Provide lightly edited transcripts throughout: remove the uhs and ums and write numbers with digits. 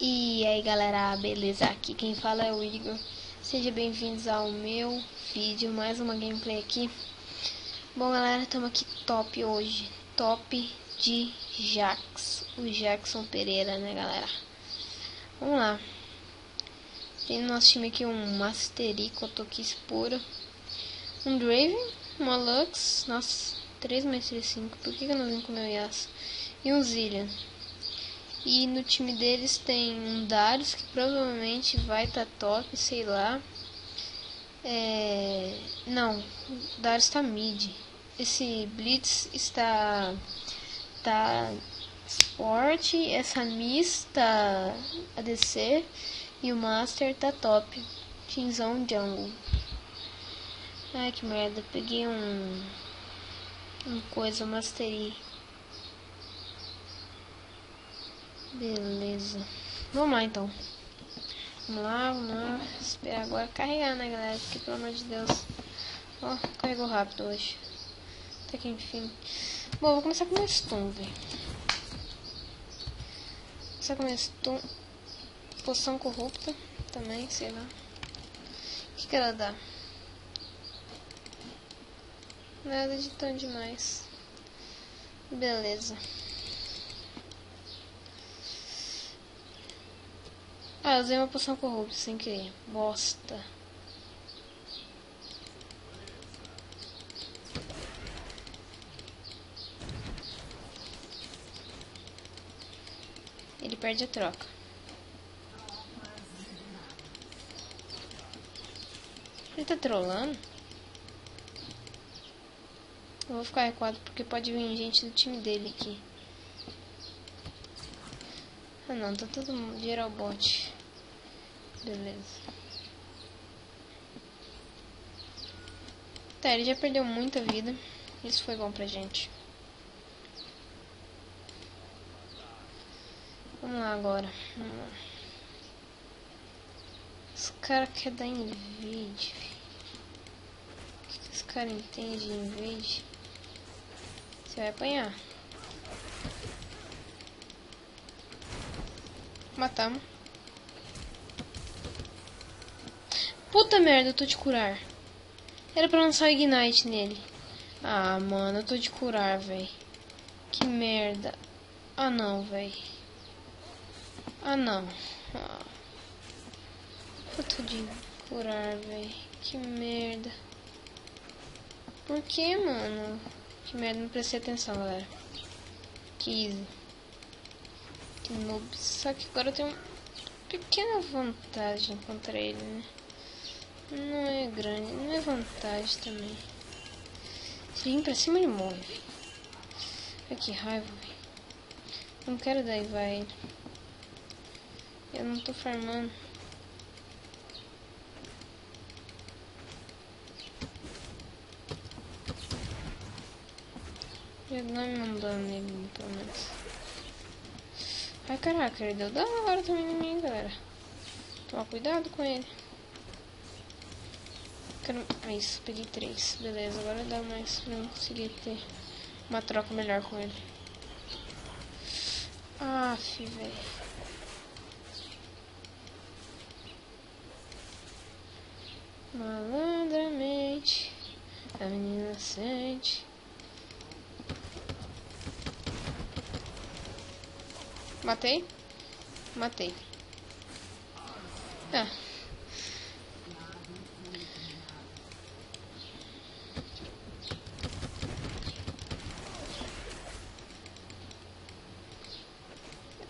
E aí galera, beleza? Aqui quem fala é o Igor. Sejam bem-vindos ao meu vídeo, mais uma gameplay aqui. Bom galera, estamos aqui top hoje. Top de Jax, o Jackson Pereira, né galera? Vamos lá. Tem no nosso time aqui um Masterico, Toquis puro, um Draven, uma Lux, nossa, 3 mais 5, por que eu não vim com o meu Yasuo? E um Zilean. E no time deles tem um Darius que provavelmente vai estar top, sei lá. Não, o Darius está mid. Esse Blitz está forte, essa Miss está ADC e o Master tá top. Teamzão Jungle. Ai que merda, peguei um coisa Mastery. Beleza. Vamos lá então. Vamos lá. Esperar agora carregar, né galera? Porque pelo amor de Deus. Ó, carregou rápido hoje. Até que enfim. Bom, vou começar com meu stun, velho. Começar com meu stun. Poção corrupta também, sei lá. O que ela dá? Nada de tão demais. Beleza. Ah, usei uma poção corrupta sem querer. Bosta. Ele perde a troca. Ele tá trolando? Eu vou ficar recuado porque pode vir gente do time dele aqui. Ah não, tá todo mundo geral bot. Beleza. Tá, ele já perdeu muita vida. Isso foi bom pra gente. Vamos lá agora. Os caras querem dar invade. O que os caras entendem de invade? Você vai apanhar. Matamos. Puta merda, eu tô de curar. Era pra lançar o Ignite nele. Ah, mano, eu tô de curar, véi. Que merda. Ah, não, véi. Ah, não. Ah. Eu tô de curar, véi. Que merda. Por que, mano? Que merda, não prestei atenção, galera. Que easy. Que noob. Só que agora eu tenho uma pequena vantagem contra ele, né? Não é grande, não é vantagem também. Se vir pra cima ele morre. Ai que raiva, véio. Não quero dar vai. Eu não tô farmando. Já não me mandando nele, pelo menos. Ai caraca, ele deu dano agora também em mim, galera. Toma cuidado com ele. Isso, peguei 3. Beleza, agora dá mais pra eu conseguir ter uma troca melhor com ele. Aff, velho. Malandramente, a menina sente. Matei? Matei. Ah.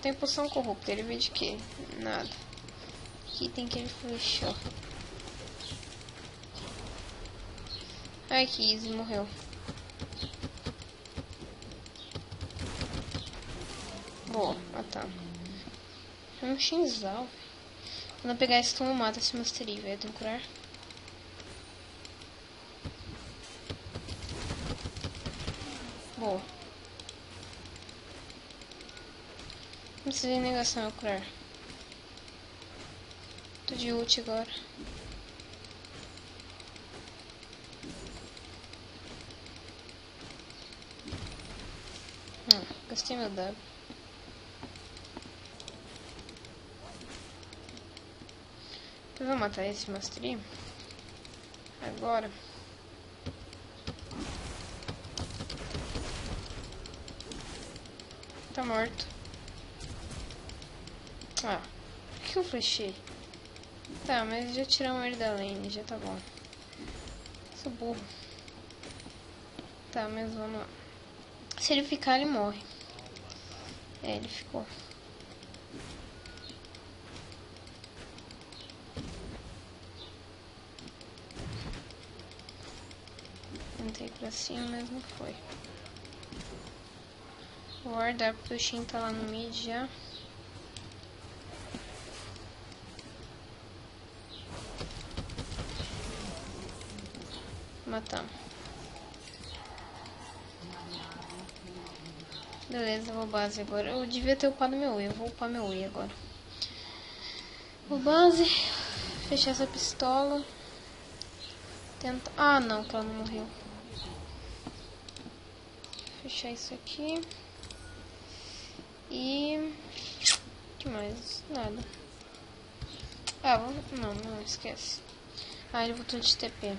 Tem poção corrupta, ele veio de quê? Nada. Aqui tem que ele flechou. Ai que easy, morreu. Boa, matamos. É um Shinzal. Quando eu pegar esse tom eu mato esse Mastery, velho. Tem que curar. Boa. Não precisa de negação eu curar. Tô de ult agora. Gastei meu W. Eu vou matar esse mastrinho. Agora. Tá morto. Ah, por que eu flechei? Tá, mas já tiramos ele da lane, já tá bom. Sou burro. Tá, mas vamos lá. Se ele ficar, ele morre. É, ele ficou. Tentei pra cima, mas não foi. Vou guardar porque o Shin tá lá no mid já. Matamos. Beleza, vou base agora. Eu devia ter upado meu E, eu vou upar meu E agora. Vou base. Fechar essa pistola. Tenta... Ah, não, que ela não morreu. Fechar isso aqui. E... que mais? Nada. Ah, vamos... Não, esquece. Ah, ele voltou de TP.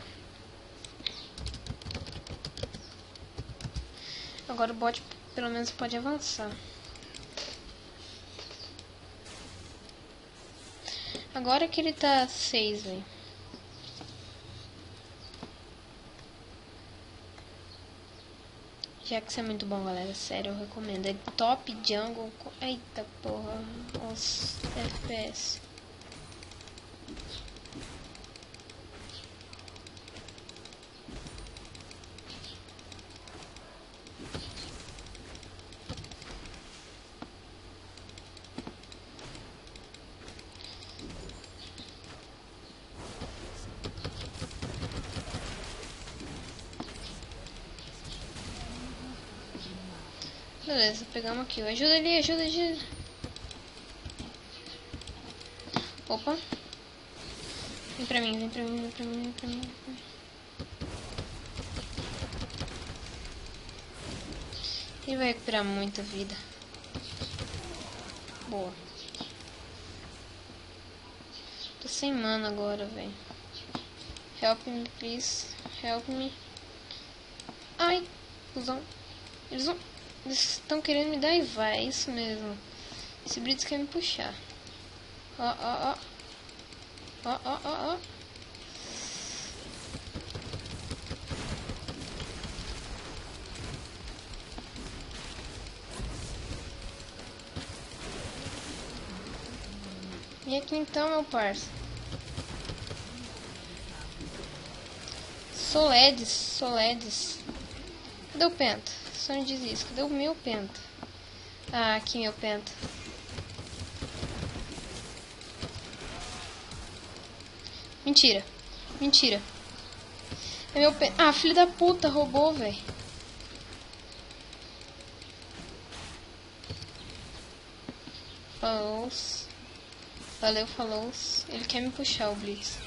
Agora o bot pelo menos pode avançar. Agora que ele tá 6, velho. Jax é muito bom, galera. Sério, eu recomendo. É top jungle. Eita porra. Os FPS. Beleza, pegamos aqui. Ajuda ali, ajuda. Opa. Vem pra mim. Ele vai recuperar muita vida. Boa. Tô sem mana agora, velho. Help me, please. Help me. Ai, cuzão. Eles estão querendo me dar e vai. É isso mesmo. Esse Blitz quer me puxar. Ó. E aqui então, meu parça. Soledes. Cadê o penta? Só me diz isso. Cadê o meu penta? Ah, aqui meu penta. Mentira. É meu penta. Ah, filho da puta, roubou, velho. Falou. Ele quer me puxar, o Blitz.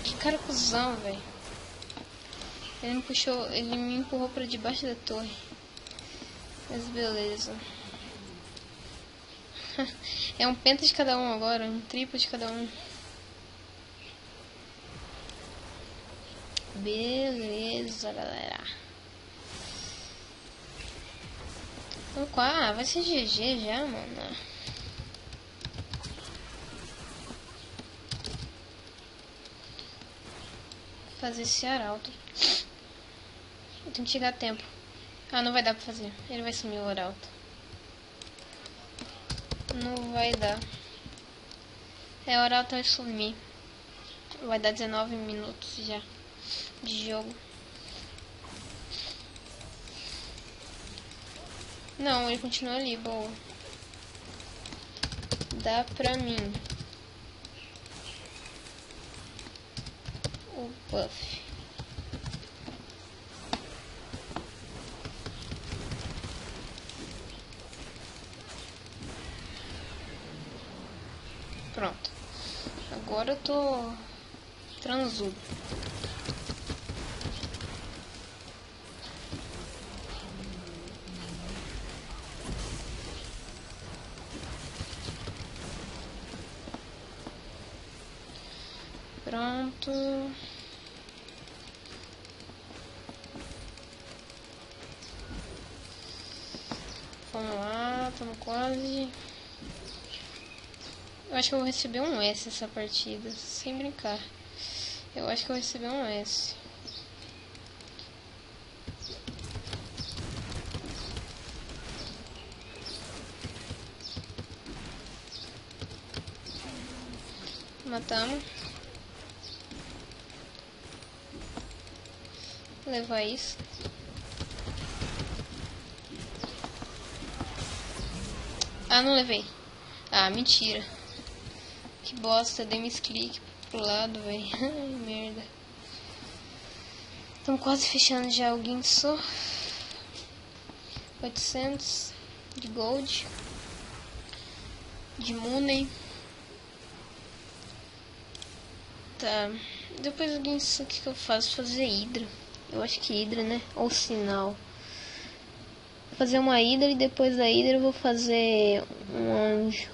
Que cara cuzão, velho. Ele me empurrou pra debaixo da torre. Mas beleza. É um penta de cada um agora, um triplo de cada um. Beleza, galera. Ah, vai ser GG já, mano. Fazer esse arauto. Eu tenho que chegar a tempo. Ah, não vai dar pra fazer. Ele vai sumir o arauto. Não vai dar. É, o arauto vai sumir. Vai dar 19 minutos já de jogo. Não, ele continua ali, boa. Dá pra mim. O buff. Pronto. Agora eu tô transudo. Pronto. Vamos lá, estamos quase. Eu acho que eu vou receber um S essa partida, sem brincar. Eu acho que eu vou receber um S. Matamos. Vou levar isso. Ah, não levei. Ah, mentira. Que bosta, dei misclick pro lado, velho. Ai, merda. Estamos quase fechando já o Guinso. 800 de gold. De money. Tá. Depois do Guinso, o que eu faço? Fazer Hidra. Eu acho que Hidra, né? Ou Sinal. Vou fazer uma Hidra e depois da Hidra eu vou fazer um anjo.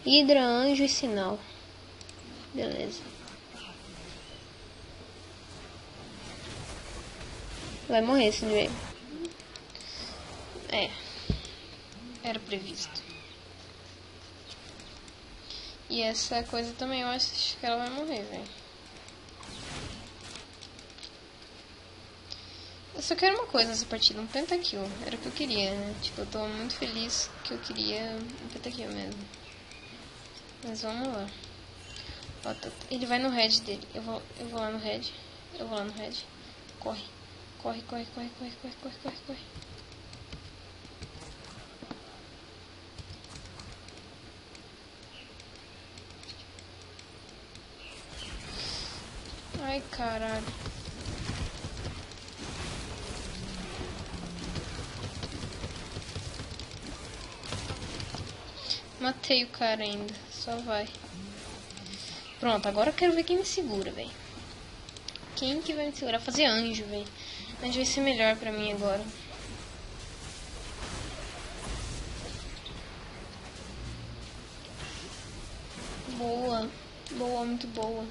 Hidra, anjo e Sinal. Beleza. Vai morrer esse nível. É. Era previsto. E essa coisa também eu acho que ela vai morrer, velho. Eu só quero uma coisa nessa partida, um pentakill. Era o que eu queria, né? Tipo, eu tô muito feliz que eu queria um pentakill mesmo. Mas vamos lá. Ó, ele vai no red dele. Eu vou lá no red. Eu vou lá no red. Corre. Corre, corre, corre, corre, corre, corre, corre, corre. Ai, caralho. Matei o cara ainda. Só vai. Pronto, agora eu quero ver quem me segura, velho. Quem que vai me segurar? Fazer anjo, velho. Anjo vai ser melhor pra mim agora. Boa. Boa, muito boa.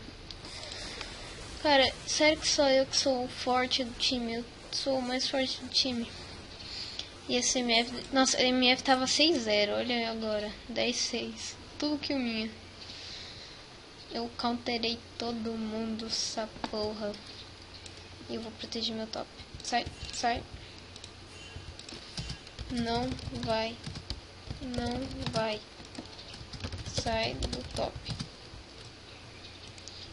Cara, sério que só eu que sou o forte do time. Eu sou o mais forte do time. E esse MF... Nossa, a MF tava 6-0. Olha agora. 10-6. Tudo que o minha. Eu counterei todo mundo, essa porra. E eu vou proteger meu top. Sai, sai. Não vai. Não vai. Sai do top.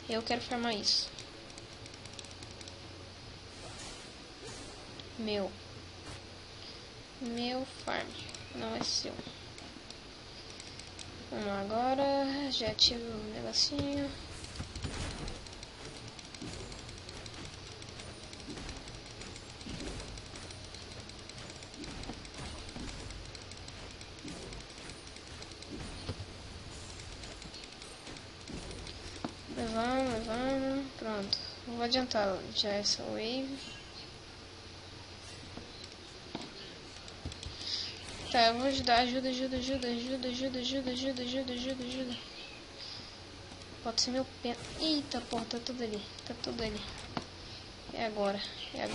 Eu quero farmar isso. Meu farm. Não é seu. Vamos lá agora. Já tive um negocinho. Levamos. Pronto. Vou adiantar já essa wave. Tá, eu vou ajudar. Ajuda. Pode ser meu pé. Eita, porra, tá tudo ali. É agora. É a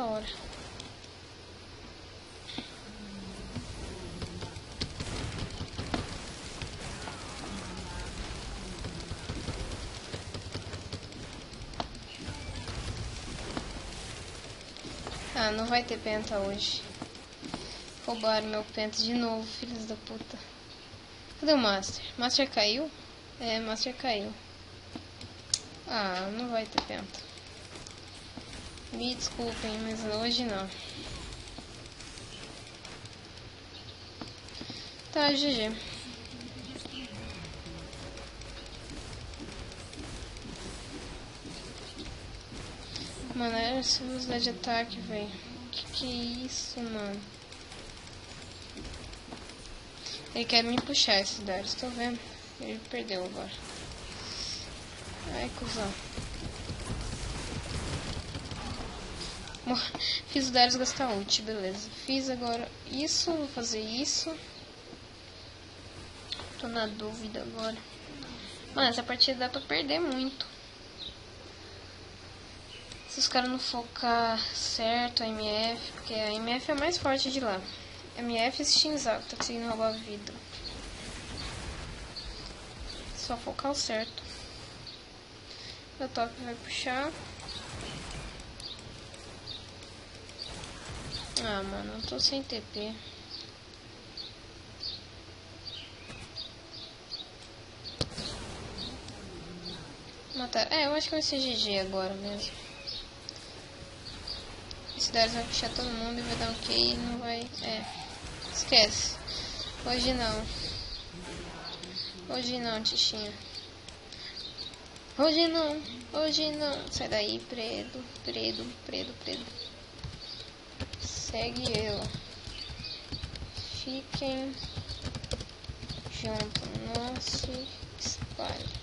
hora. Ah, não vai ter penta hoje. Roubaram meu penta de novo, filhos da puta. Cadê o Master? Master caiu? É, Master caiu. Ah, não vai ter penta. Me desculpem, mas hoje não. Tá, GG. Mano, era essa velocidade de ataque, velho. Que é isso, mano? Ele quer me puxar esse Darius, tô vendo. Ele perdeu agora. Ai, cuzão. Fiz o Darius gastar ult, beleza. Fiz agora isso, vou fazer isso. Tô na dúvida agora. Mano, essa partida dá pra perder muito. Se os caras não focar certo a MF, porque a MF é a mais forte de lá. MF e Shinzaku tá conseguindo roubar a vida. Só focar o certo. O top vai puxar. Ah, mano, eu tô sem TP. Matar. É, eu acho que vai ser GG agora mesmo. Esse Darius vai puxar todo mundo e vai dar um Q e não vai... É, esquece. Hoje não. Hoje não, Tichinha. Hoje não. Hoje não. Sai daí, preto. Segue eu. Fiquem junto. Não se espalhe.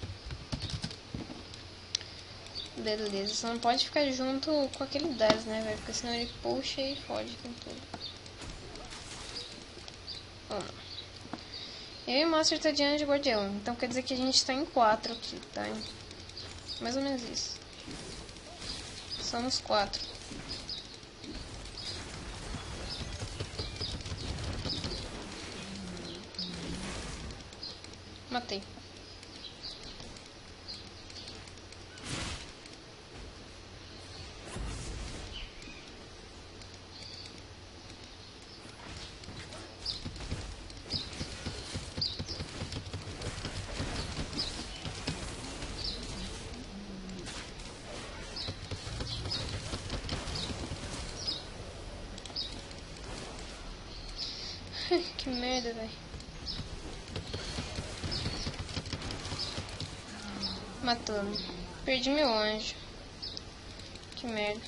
Beleza, você não pode ficar junto com aquele Darius, né, velho? Porque senão ele puxa e fode com tudo. Vamos. Eu e o Master tá diante de guardião. Então quer dizer que a gente tá em 4 aqui, tá? Mais ou menos isso. Somos 4. Matei. Que merda, velho. Matando. Perdi meu anjo. Que merda.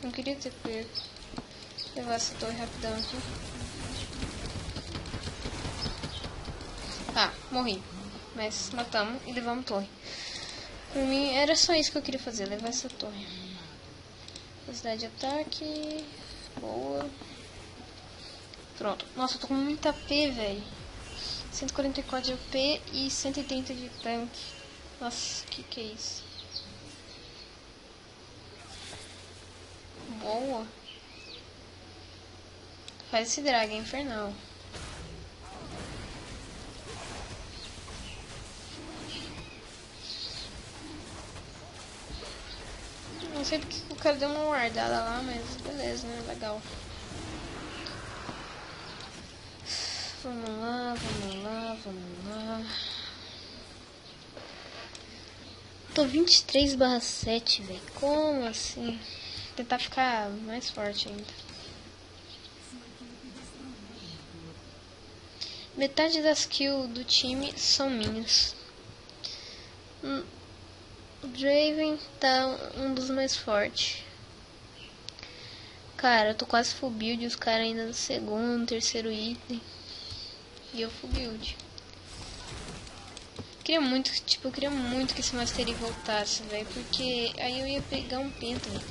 Não queria ter perco. Vou levar essa torre rapidão aqui. Ah, morri. Mas matamos e levamos torre. Por mim era só isso que eu queria fazer, levar essa torre. Velocidade de ataque. Boa. Pronto. Nossa, eu tô com muita AP, velho. 144 de AP e 130 de tanque. Nossa, que é isso? Boa. Faz esse drag, é infernal. Não sei porque o cara deu uma guardada lá, mas beleza, né? Legal. Vamos lá. Tô 23/7, velho. Como assim? Vou tentar ficar mais forte ainda. Metade das kills do time são minhas. O Draven tá um dos mais fortes. Cara, eu tô quase full build, os caras ainda no segundo, terceiro item. E eu full build. Eu queria muito que esse Mastery voltasse, velho, porque aí eu ia pegar um penta, véio.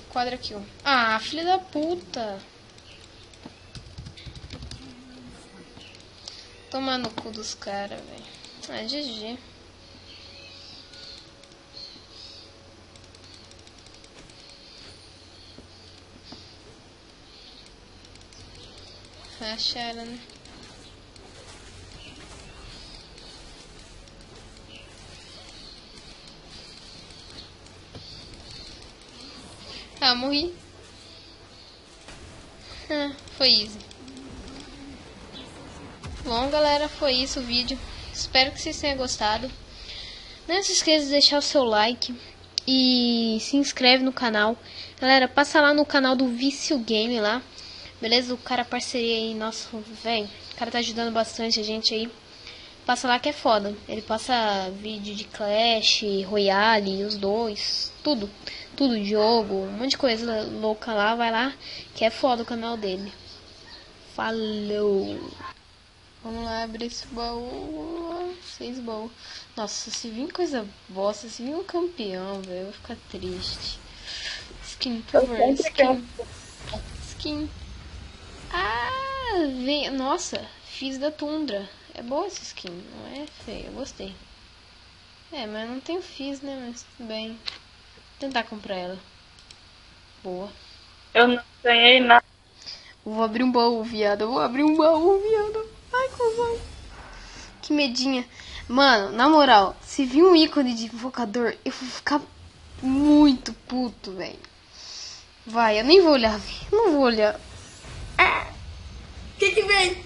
Quadra kill. Ah, filha da puta. Tomar no cu dos caras, velho. Ah, GG. Acharam, né? Ah, morri. Foi easy. Bom, galera, foi isso o vídeo. Espero que vocês tenham gostado. Não se esqueça de deixar o seu like e se inscreve no canal. Galera, passa lá no canal do Vício Game lá. Beleza? O cara parceria aí, nosso velho. O cara tá ajudando bastante a gente aí. Passa lá que é foda. Ele passa vídeo de Clash, Royale, os dois. Tudo. Tudo, jogo, um monte de coisa louca lá. Vai lá, que é foda o canal dele. Falou! Vamos lá abrir esse baú. 6 baús. Nossa, se vir coisa bosta, se vir um campeão, velho, eu vou ficar triste. Skin, por Eu favor. sempre quero. Skin. Ah, vem. Nossa, fiz da Tundra. É boa essa skin, não é feia, eu gostei. É, mas não tenho fiz, né? Mas tudo bem. Vou tentar comprar ela. Boa. Eu não ganhei nada. Vou abrir um baú, viado. Eu vou abrir um baú, viado. Ai, cuzão. Que medinha. Mano, na moral, se vir um ícone de invocador, eu vou ficar muito puto, velho. Vai, eu nem vou olhar, velho. Não vou olhar. O que vem?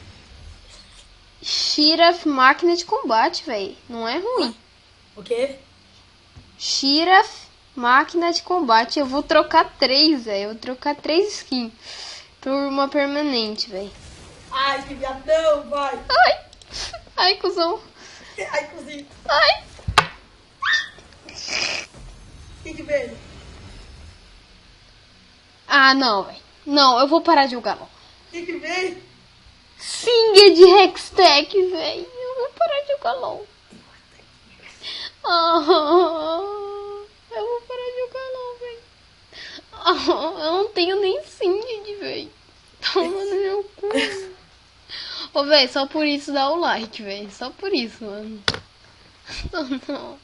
Shiraf máquina de combate, velho. Não é ruim. O quê? Shiraf máquina de combate. Eu vou trocar 3, velho. Eu vou trocar 3 skins por uma permanente, velho. Ai, que viadão, vai. Ai. Ai, cuzão. Ai, cozinho. Ai. O que vem? Ah, não, velho. Não, eu vou parar de jogar, não. O que vem? Singer de Hextech, velho. Eu vou parar de jogar LOL. Eu vou parar de jogar LOL, velho. Eu não tenho nem Singed, velho. Toma no meu cu. Ô, velho, só por isso dá o like, velho. Só por isso, mano. Não.